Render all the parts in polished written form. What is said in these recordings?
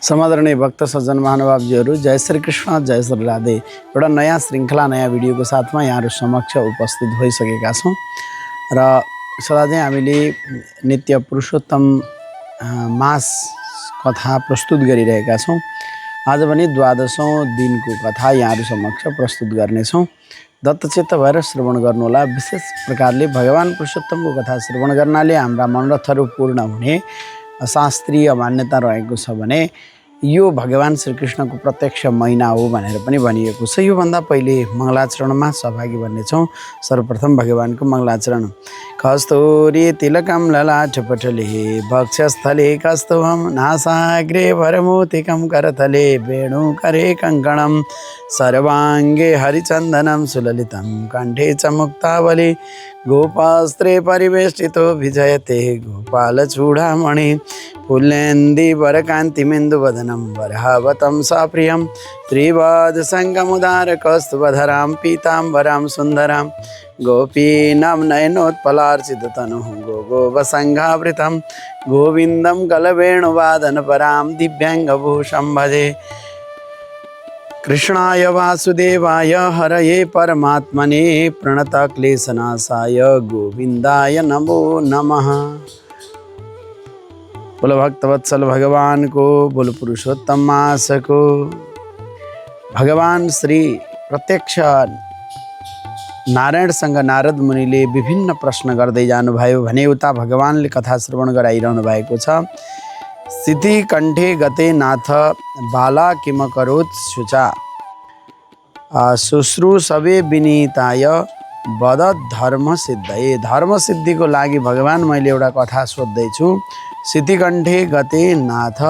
समादरणीय भक्त सज्जन महानुभावजीहरू, जय श्री कृष्ण, जय श्री राधे। एउटा नयाँ श्रृङ्खला नयाँ भिडियोको साथमा यहाँहरू समक्ष उपस्थित भइसकेका छौँ र सदा चाहिँ हामीले नित्य पुरुषोत्तम मास कथा प्रस्तुत गरिरहेका छौँ। आज पनि 12औं दिनको कथा यहाँहरू समक्ष प्रस्तुत गर्नेछौँ। दत्तचित्त भएर श्रवण गर्नुहोला। विशेष प्रकारले भगवान पुरुषोत्तमको कथा श्रवण गर्नाले हाम्रा मनोरथहरू पूर्ण हुने शास्त्रीय मान्यता रहेको छ भने यो भगवान श्रीकृष्णको प्रत्यक्ष महिना हो भनेर पनि भनिएको छ। योभन्दा पहिले मङ्गलाचरणमा सहभागी बन्नेछौँ। सर्वप्रथम भगवानको मङ्गलाचरण। कस्तूरी तिलकं ललाटपटले वक्षस्थले कस्तुभं नासाग्रे भरमोतिकं करतले वेणुकरे कङ्कणं सर्वाङ्गे हरिचन्दनं सुललितं कण्ठे च मुक्तावली गोपास्त्रे परिवेष्टितो विजयते गोपालचूडामणि पुल्लेन्दी वरकान्तिमिन्दुवदनं वरहावतं सप्रियं त्रिवादसङ्गमुदार कौस्तुभधरां पीताम्बरां सुन्दरां गोपीनां नयनोत्पलार्चिततनुः गोगोपसङ्घावृतं गोविन्दं गलवेणुवादनपरां दिव्याङ्गभूषं भजे। कृष्णाय वासुदेवाय हरये परमात्मने प्रणतक्लेशनाशाय गोविन्दाय नमो नमः। बोलो भक्तवत्सल भगवान को, बोलो पुरुषोत्तम मास को। भगवान श्री प्रत्यक्ष नारायणसँग नारद मुनिले विभिन्न प्रश्न गर्दै जानुभयो भने उता भगवानले कथा श्रवण गराइरहनु भएको छ। सिद्धि कण्ठे गते नाथ बाला किम करोत् शुचा शुश्रूषवे विनीताय वदत् धर्म सिद्धये। धर्म सिद्धिको लागि भगवान मैले एउटा कथा सोध्दैछु। सिद्धिकण्ठे गते नाथ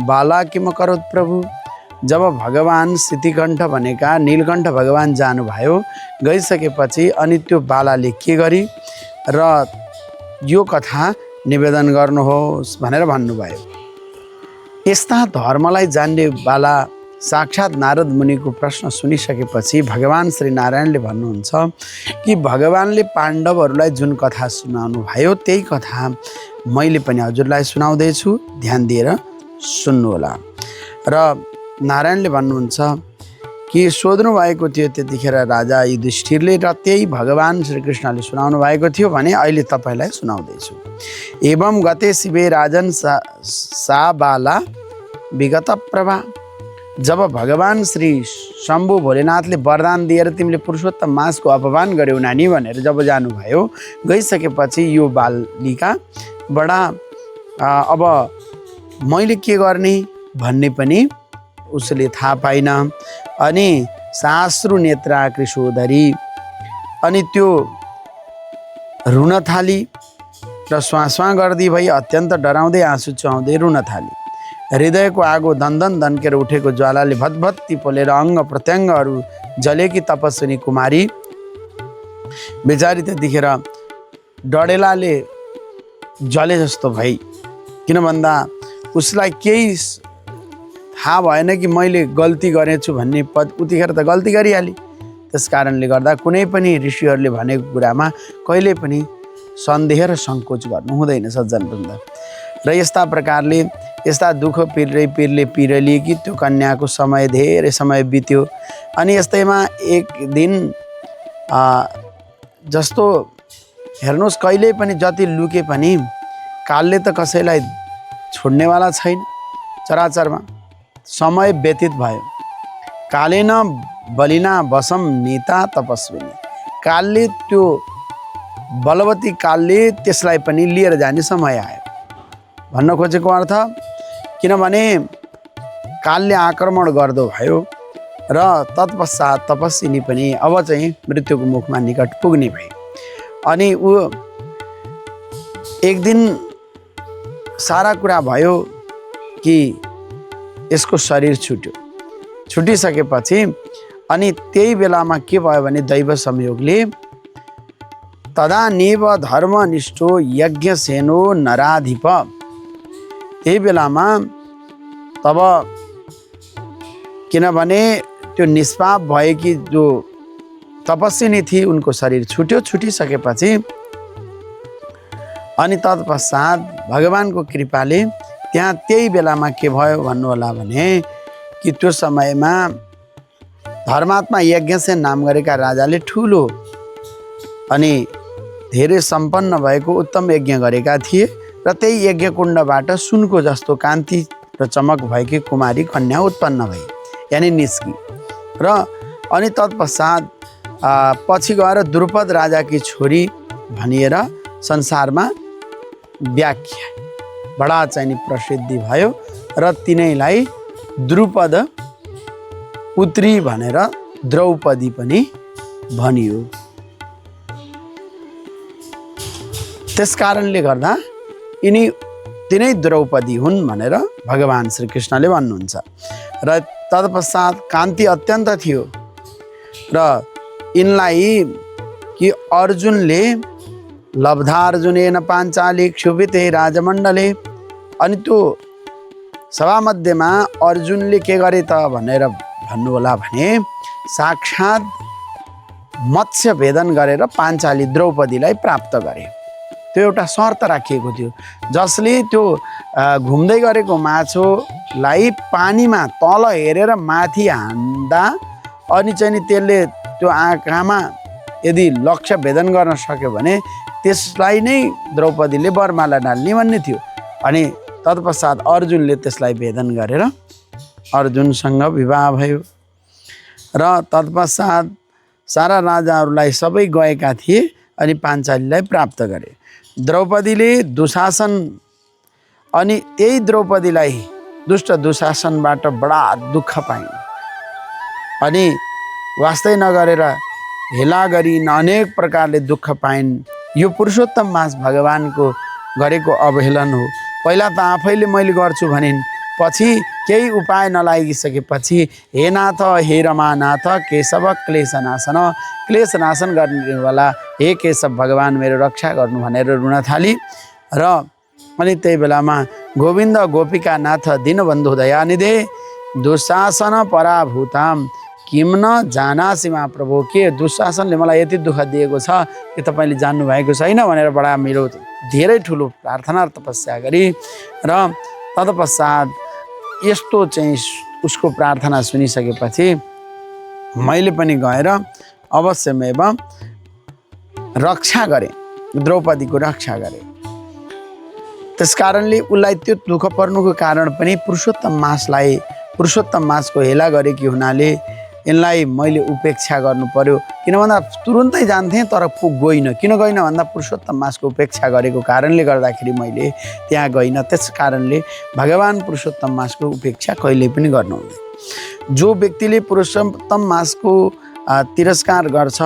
बाला किम करोत् प्रभु। जब भगवान सिद्धिकण्ठ भनेका नीलकण्ठ भगवान जानुभयो, गइसकेपछि अनि त्यो बालाले के गरी र यो कथा निवेदन गर्नुहोस् भनेर भन्नुभयो। यस्ता धर्मलाई जान्ने बाला साक्षात् नारद मुनिको प्रश्न सुनिसकेपछि भगवान श्री नारायणले भन्नुहुन्छ कि भगवानले पाण्डवहरूलाई जुन कथा सुनाउनु भयो त्यही कथा मैले पनि हजुरलाई सुनाउँदैछु, ध्यान दिएर सुन्नुहोला। र नारायणले भन्नुहुन्छ कि सोध्नु भएको थियो त्यतिखेर राजा युधिष्ठिरले र त्यही भगवान श्रीकृष्णले सुनाउनु भएको थियो भने अहिले तपाईँलाई सुनाउँदैछु। एवं गते शिवे राजन सा बाला विगत प्रभा। जब भगवान श्री शम्भु भोलेनाथले वरदान दिएर तिमीले पुरुषोत्तम मासको अपमान गर्यौ नानी भनेर जब जानुभयो, गइसकेपछि यो बालिका बडा अब मैले के गर्ने भन्ने पनि उसले थाहा पाइन। अनि साश्रु नेत्रा कृशोधरी, अनि त्यो रुन थाली र स्वास्वा गर्दी भई अत्यन्त डराउँदै आँसु चुहाउँदै रुन थाली। हृदयको आगो दन्दन दन्केर उठेको ज्वालाले भतभत्ती पोलेर अङ्ग प्रत्यङ्गहरू जलेकी तपस्विनी कुमारी बेचारी त्यतिखेर डडेलाले जले जस्तो भई। किन भन्दा उसलाई केही थाहा भएन कि मैले गल्ती गरेछु भन्ने उतिखेर त गल्ती गरिहाली। त्यस कारणले गर्दा कुनै पनि ऋषिहरूले भनेको कुरामा कहिले पनि सन्देह र सङ्कोच गर्नु हुँदैन सज्जनवृन्द। र यस्ता प्रकारले यस्ता दुःख पिर्ले कि त्यो कन्याको समय धेरै समय बित्यो। अनि यस्तैमा एक दिन जस्तो हेर्नुहोस्, कहिले पनि जति लुके पनि कालले त कसैलाई छोड्नेवाला छैन। चराचरमा समय व्यतीत भयो। कालेन बलिना वशम नीता तपस्विनी। कालले त्यो बलवती कालले त्यसलाई पनि लिएर जाने समय आयो भन्न खोजेको अर्थ। किनभने कालले आक्रमण गर्दो भयो र तत्पश्चात तपस्विनी पनि अब चाहिँ मृत्युको मुखमा निकट पुग्ने भए। अनि ऊ एक दिन सारा कुरा भयो कि यसको शरीर छुट्यो। छुटिसकेपछि अनि त्यही बेलामा के भयो भने दैव संयोगले तदा नेव धर्मनिष्ठो यज्ञसेनो नराधिप। त्यही बेलामा तब किनभने त्यो निष्पाप भएकी जो तपस्विनी थिए उनको शरीर छुट्यो। छुटिसकेपछि अनि तत्पश्चात भगवानको कृपाले त्यहाँ त्यही बेलामा के भयो भन्नु होला भने कि त्यो समयमा धर्मात्मा यज्ञसेन नाम गरेका राजाले ठुलो अनि धेरै सम्पन्न भएको उत्तम यज्ञ गरेका थिए र त्यही यज्ञ कुण्डबाट सुनको जस्तो कान्ति र चमक भएकी कुमारी कन्या उत्पन्न भई, यानि निस्की। र अनि तत्पश्चात पछि गएर द्रुपद राजाकी छोरी भनिएर संसारमा व्याख्या बडा चाहिँ प्रसिद्धि भयो र तिनैलाई द्रुपद पुत्री भनेर द्रौपदी पनि भनियो। त्यस कारणले गर्दा यिनी तिनै द्रौपदी हुन् भनेर भगवान श्रीकृष्णले भन्नुहुन्छ। र तत्पश्चात कान्ति अत्यन्त थियो र यिनलाई कि अर्जुनले लब्धार्जुनेन पाञ्चाली क्षुभिते राजमण्डले, अनि त्यो सभामध्येमा अर्जुनले के गरे त भनेर भन्नु होला भने साक्षात् मत्स्य भेदन गरेर पाञ्चाली द्रौपदीलाई प्राप्त गरे। त्यो एउटा शर्त राखिएको थियो, जसले त्यो घुम्दै गरेको माछोलाई पानीमा तल हेरेर माथि हान्दा अनि चाहिँ त्यसले त्यो आँखामा यदि लक्ष्य भेदन गर्न सक्यो भने त्यसलाई नै द्रौपदीले वरमाला डाल्ने भन्ने थियो। अनि तत्पश्चात अर्जुनले त्यसलाई भेदन गरेर अर्जुनसँग विवाह भयो र तत्पश्चात सारा राजाहरूलाई सबै गएका थिए अनि पाञ्चालीलाई प्राप्त गरे। द्रौपदीले दुशासन, अनि त्यही द्रौपदीलाई दुष्ट दुशासनबाट बडा दुःख पाइन् अनि वास्तै नगरेर हेला गरिन्, अनेक प्रकारले दुःख पाइन्। यो पुरुषोत्तम मास भगवानको गरेको अवहेलन हो। पहिला त आफैले मैले गर्छु भनिन्, पछि केही उपाय नलागिसकेपछि हे नाथ हे रमानाथ केशव क्लेशनाशन, क्लेशनाशन गर्नेवाला हे केशव भगवान मेरो रक्षा गर्नु भनेर रुन थाली। र अनि त्यही बेलामा गोविन्द गोपिका नाथ दीनबन्धु दयानिधे दुशासन पराभूताम किम न जानासीमा प्रभु, के दुशासनले मलाई यति दुःख दिएको छ कि तपाईँले जान्नु भएको छैन भनेर बडा मेरो धेरै ठुलो प्रार्थना र तपस्या गरी र तत्पश्चात यस्तो चाहिँ उसको प्रार्थना सुनिसकेपछि मैले पनि गएर अवश्यमेव रक्षा गरेँ, द्रौपदीको रक्षा गरेँ। त्यस कारणले उसलाई त्यो दुःख पर्नुको कारण पनि पुरुषोत्तम मासको हेला गरेकी हुनाले यिनलाई मैले उपेक्षा गर्नु पर्यो। किन भन्दा तुरुन्तै जान्थेँ तर गइनँ। किन गइनँ भन्दा पुरुषोत्तम मासको उपेक्षा गरेको कारणले गर्दाखेरि मैले त्यहाँ गइनँ। त्यस कारणले भगवान पुरुषोत्तम मासको उपेक्षा कहिल्यै पनि गर्नु हुँदैन। जो व्यक्तिले पुरुषोत्तम मासको तिरस्कार गर्छ,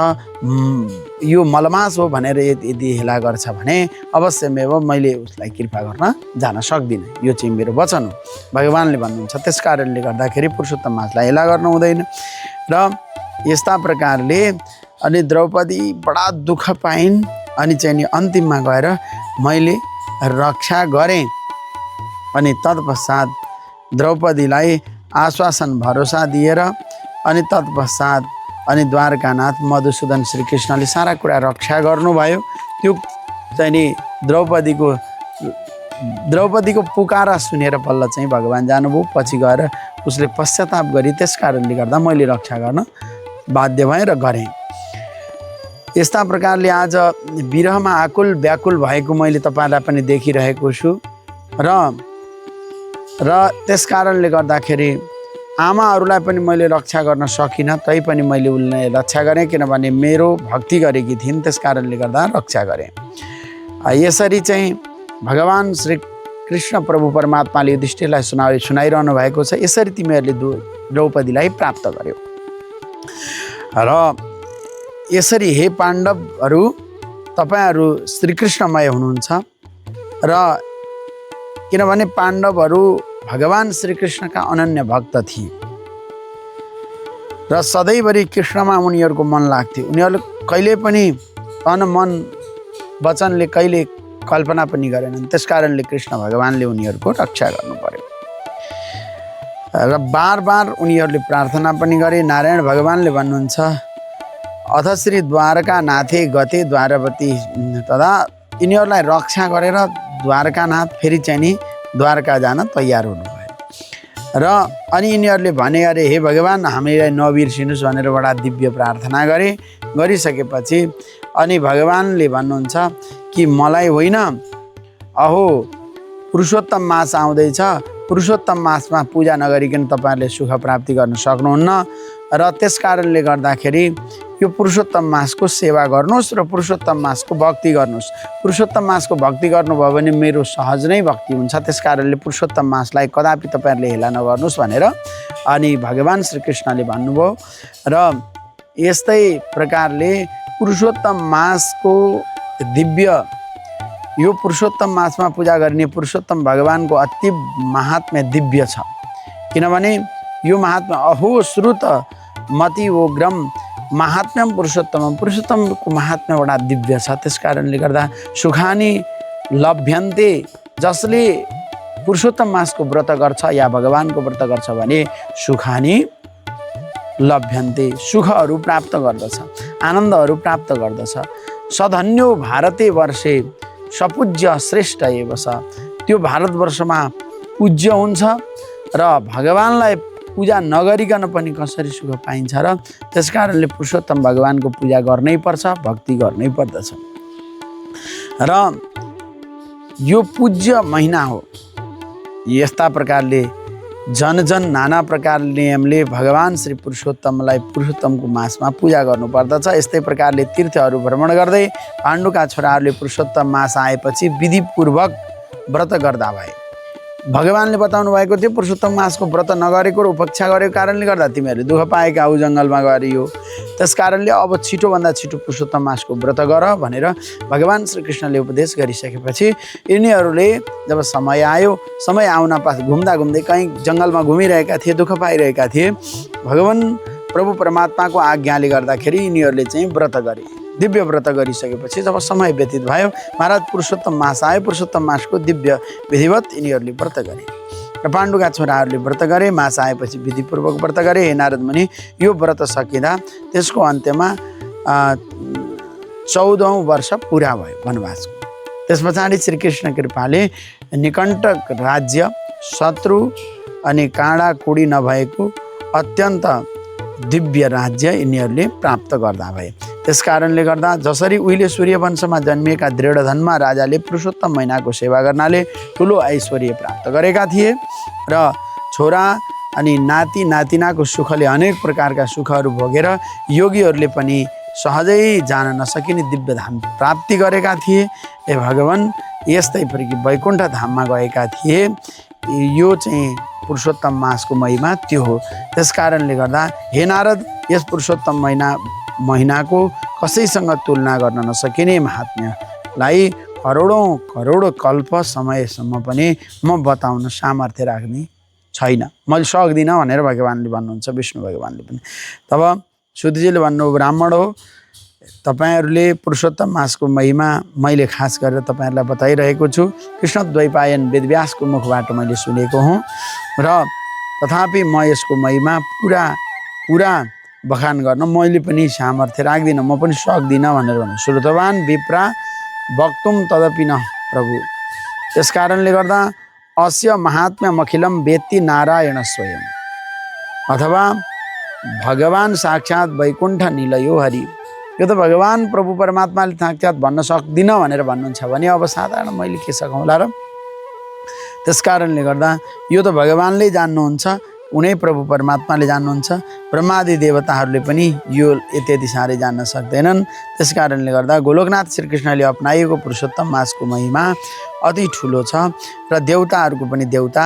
यो मलमास हो भनेर यदि हेला गर्छ भने अवश्यमेव मैले उसलाई कृपा गर्न जान सक्दिनँ। यो चाहिँ मेरो वचन हो, भगवानले भन्नुहुन्छ। त्यस कारणले गर्दाखेरि पुरुषोत्तम मासलाई हेला गर्नु हुँदैन। र यस्ता प्रकारले अनि द्रौपदी बडा दुःख पाइन् अनि चाहिँ अन्तिममा गएर मैले रक्षा गरेँ। अनि तत्पश्चात द्रौपदीलाई आश्वासन भरोसा दिएर अनि तत्पश्चात अनि द्वारकानाथ मधुसूदन श्रीकृष्णले सारा कुरा रक्षा गर्नुभयो। त्यो चाहिँ नि द्रौपदीको पुकारा सुनेर बल्ल चाहिँ भगवान जानुभयो। पछि गएर उसले पश्चाताप गरी त्यस कारणले गर्दा मैले रक्षा गर्न बाध्य भएँ र गरेँ। यस्ता प्रकारले आज विरहमा आकुल व्याकुल भएको मैले तपाईँलाई पनि देखिरहेको छु र त्यस कारणले गर्दाखेरि आमाहरूलाई पनि मैले रक्षा गर्न सकिनँ, तैपनि मैले उसलाई रक्षा गरेँ किनभने मेरो भक्ति गरेकी थिइन्। त्यस कारणले गर्दा रक्षा गरेँ। यसरी चाहिँ भगवान श्री कृष्ण प्रभु परमात्माले युधिष्ठिरलाई सुनाइरहनु भएको छ। यसरी तिमीहरूले द्रौपदीलाई प्राप्त गर्यो र यसरी हे पाण्डवहरू तपाईँहरू श्रीकृष्णमय हुनुहुन्छ र किनभने पाण्डवहरू भगवान श्रीकृष्णका अनन्य भक्त थिए र सधैँभरि कृष्णमा उनीहरूको मन लाग्थ्यो। उनीहरूले कहिले पनि तन मन वचनले कहिले कल्पना पनि गरेनन्। त्यस कारणले कृष्ण भगवानले उनीहरूको रक्षा गर्नु पर्यो र बार बार उनीहरूले प्रार्थना पनि गरे। नारायण भगवानले भन्नुहुन्छ अथ श्री द्वारका नाथे गते द्वारवती, तदा यिनीहरूलाई रक्षा गरेर द्वारकानाथ फेरि चाहिँ नि द्वारका जान तयार हुनुभयो र अनि यिनीहरूले भने अरे हे भगवान् हामीलाई नबिर्सिनुहोस् भनेर बडा दिव्य प्रार्थना गरिसकेपछि अनि भगवान्ले भन्नुहुन्छ कि मलाई होइन, अहो पुरुषोत्तम मास आउँदैछ, पुरुषोत्तम मासमा पूजा नगरिकन तपाईँहरूले सुख प्राप्ति गर्न सक्नुहुन्न र त्यस कारणले गर्दाखेरि यो पुरुषोत्तम मासको सेवा गर्नुहोस् र पुरुषोत्तम मासको भक्ति गर्नुहोस्। पुरुषोत्तम मासको भक्ति गर्नुभयो भने मेरो सहज नै भक्ति हुन्छ, त्यस कारणले पुरुषोत्तम मासलाई कदापि तपाईँहरूले हेला नगर्नुहोस् भनेर अनि भगवान् श्रीकृष्णले भन्नुभयो। र यस्तै प्रकारले पुरुषोत्तम मासको दिव्य यो पुरुषोत्तम मासमा पूजा गर्ने पुरुषोत्तम भगवानको अति महात्म्य दिव्य छ। किनभने यो महात्म्य अहो श्रुत मति उग्रम महात्म्यम पुरुषोत्तम, पुरुषोत्तमको महात्म्य बडा दिव्य छ। त्यस कारणले गर्दा सुखानी लभ्यन्ते, जसले पुरुषोत्तम मासको व्रत गर्छ या भगवानको व्रत गर्छ भने सुखानी लभ्यन्ते, सुखहरू प्राप्त गर्दछ, आनन्दहरू प्राप्त गर्दछ। सधन्यो भारते वर्षे सपूज्य श्रेष्ठ एव छ, त्यो भारतवर्षमा पूज्य हुन्छ र भगवानलाई पूजा नगरिकन पनि कसरी सुख पाइन्छ र त्यस कारणले पुरुषोत्तम भगवानको पूजा गर्नै पर्छ, भक्ति गर्नै पर्दछ। र यो पूज्य महिना हो। यस्ता प्रकारले जन नाना प्रकार नियमले भगवान् श्री पुरुषोत्तमलाई पुरुषोत्तमको मासमा पूजा गर्नुपर्दछ। यस्तै प्रकारले तीर्थहरू भ्रमण गर्दै पाण्डुका छोराहरूले पुरुषोत्तम मास आएपछि विधिपूर्वक व्रत गर्दा भए। भगवान्ले बताउनु भएको थियो पुरुषोत्तम मासको व्रत नगरेको र उपेक्षा गरेको कारणले गर्दा तिमीहरूले दुःख पाएका हौ, जङ्गलमा गरियो। त्यस कारणले अब छिटोभन्दा छिटो पुरुषोत्तम मासको व्रत गर भनेर भगवान् श्रीकृष्णले उपदेश गरिसकेपछि यिनीहरूले जब समय आयो, समय आउन पास घुम्दा घुम्दै कहीँ जङ्गलमा घुमिरहेका थिए, दुःख पाइरहेका थिए। भगवान् प्रभु परमात्माको आज्ञाले गर्दाखेरि यिनीहरूले चाहिँ व्रत गरे। दिव्य व्रत गरिसकेपछि जब समय व्यतीत भयो, महाराज पुरुषोत्तम मास आयो। पुरुषोत्तम मासको दिव्य विधिवत यिनीहरूले व्रत गरे र पाण्डुका छोराहरूले व्रत गरे। मास आएपछि विधिपूर्वक व्रत गरे। हे नारद मुनि, यो व्रत सकिँदा त्यसको अन्त्यमा 14औं वर्ष पुरा भयो वनवासको। त्यस पछाडि श्रीकृष्ण कृपाले निकण्टक राज्य, शत्रु अनि काँडा कुडी नभएको अत्यन्त दिव्य राज्य यिनीहरूले प्राप्त गर्दा भए। त्यस कारणले गर्दा जसरी उहिले सूर्यवंशमा जन्मिएका दृढधनमा राजाले पुरुषोत्तम महिनाको सेवा गर्नाले ठुलो ऐश्वर्य प्राप्त गरेका थिए र छोरा अनि नाति नातिनाको सुखले अनेक प्रकारका सुखहरू भोगेर योगीहरूले पनि सहजै जान नसकिने दिव्य धाम प्राप्ति गरेका थिए। ए भगवान् यस्तै प्रकारले वैकुण्ठ धाममा गएका थिए। यो चाहिँ पुरुषोत्तम मासको महिमा त्यो हो। त्यस कारणले गर्दा हे नारद, यस पुरुषोत्तम महिनाको कसैसँग तुलना गर्न नसकिने महात्म्यलाई करोडौँ कल्प समयसम्म पनि म बताउन सामर्थ्य राख्ने छैन, मैले सक्दिनँ भनेर भगवान्ले भन्नुहुन्छ, विष्णु भगवान्ले पनि। तब सुतजीले भन्नु, ब्राह्मण हो, तपाईँहरूले पुरुषोत्तम मासको महिमा मैले खास गरेर तपाईँहरूलाई बताइरहेको छु। कृष्ण द्वैपायन वेदव्यासको मुखबाट मैले सुनेको हुँ र तथापि म यसको महिमा पुरा बखान गर्न मैले पनि सामर्थ्य राख्दिनँ, म पनि सक्दिनँ भनेर भन्नु। श्रुतवान् विप्रा वक्तुम तदपि न प्रभु। त्यस कारणले गर्दा अस्य महात्म्यम अखिलम वेत्ति नारायण स्वयं, अथवा भगवान् साक्षात् वैकुण्ठ निलयो हरि। यो त भगवान् प्रभु परमात्माले साक्षात् भन्न सक्दिनँ भनेर भन्नुहुन्छ भने अब साधारण मैले के सकौँला र। त्यस कारणले गर्दा यो त भगवान्ले जान्नुहुन्छ, उनै प्रभु परमात्माले जान्नुहुन्छ। ब्रह्मादि देवताहरूले पनि यो यति साह्रै जान्न सक्दैनन्। त्यस कारणले गर्दा गोलोकनाथ श्रीकृष्णले अपनाएको पुरुषोत्तम मासको महिमा अति ठुलो छ र देवताहरूको पनि देवता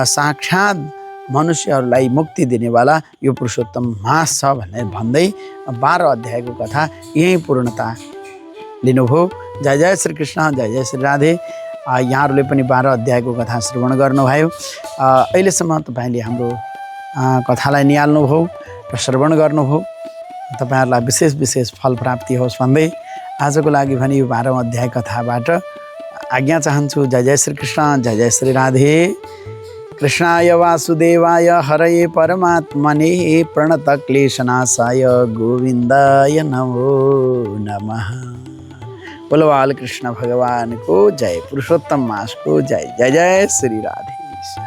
साक्षात् मनुष्यहरूलाई मुक्ति दिनेवाला यो पुरुषोत्तम मास छ भनेर भन्दै 12 अध्यायको कथा यही पूर्णता लिनुभयो। जय जय श्रीकृष्ण, जय जय श्री राधे। यहाँहरूले पनि 12 अध्यायको कथा श्रवण गर्नुभयो। अहिलेसम्म तपाईँले हाम्रो कथालाई निहाल्नुभयो र श्रवण गर्नुभयो। तपाईँहरूलाई विशेष फल प्राप्ति होस् भन्दै आजको लागि भने यो 12औं अध्याय कथाबाट आज्ञा चाहन्छु। जय जय श्रीकृष्ण, जय जय श्री राधे। कृष्णाय वासुदेवाय हरये परमात्मने प्रणतक्लेशनाशाय गोविन्दाय नमो नमः। बोलो बालकृष्ण भगवान को जय, पुरुषोत्तम मास को जय। जय जय श्री राधे।